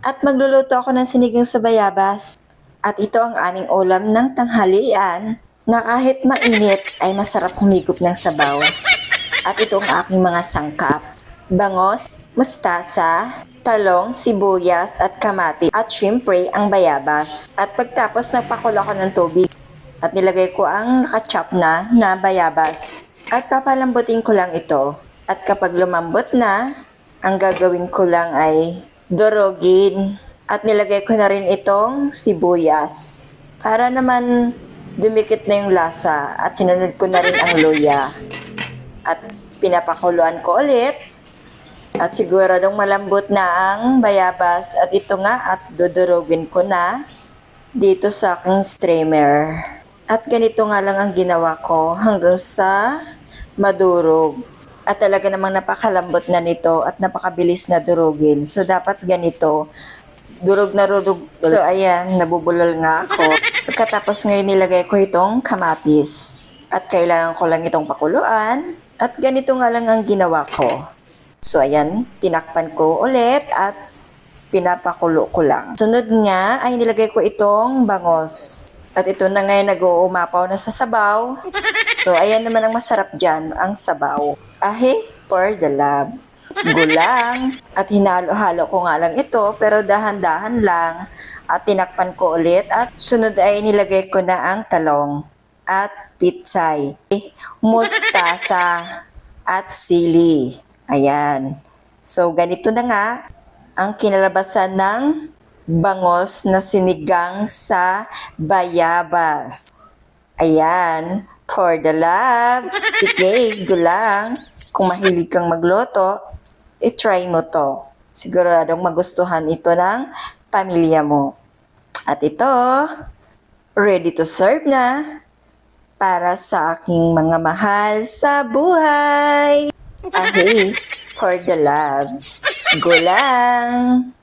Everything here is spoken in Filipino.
At magluluto ako ng sinigang sa bayabas. At ito ang aming ulam ng tanghalian na kahit mainit ay masarap humigop ng sabaw. At ito ang aking mga sangkap. Bangos, mustasa, talong, sibuyas at kamatis. At syempre ang bayabas. At pagtapos nagpakulo ako ng tubig at nilagay ko ang nakachop na bayabas. At papalambutin ko lang ito. At kapag lumambot na, ang gagawin ko lang ay durugin. At nilagay ko na rin itong sibuyas. Para naman dumikit na yung lasa at sinunod ko na rin ang luya. At pinapakuluan ko ulit. At siguradong malambot na ang bayabas at ito nga at dudurugin ko na dito sa aking streamer. At ganito nga lang ang ginawa ko hanggang sa madurog. At talaga namang napakalambot na nito at napakabilis na durugin. So dapat ganito. Durog na durog. So ayan, nabubulol nga ako. Pagkatapos ngayon nilagay ko itong kamatis. At kailangan ko lang itong pakuluan. At ganito nga lang ang ginawa ko. So ayan, tinakpan ko ulit at pinapakulo ko lang. Sunod nga ay nilagay ko itong bangos. At ito na ngayon nag-uumapaw na sa sabaw. So ayan naman ang masarap dyan, ang sabaw. Ahe, for the love. Gulang. At hinalo-halo ko nga lang ito pero dahan-dahan lang. At tinakpan ko ulit at sunod ay nilagay ko na ang talong. At pitsay, mustasa at sili. Ayan. So ganito na nga ang kinalabasan ng bangos na sinigang sa bayabas. Ayan, for the love. Sige, gulang. Kung mahilig kang magluto, i-try mo to. Siguradong magustuhan ito ng pamilya mo. At ito, ready to serve na para sa aking mga mahal sa buhay. Ahe, for the love. Gulang.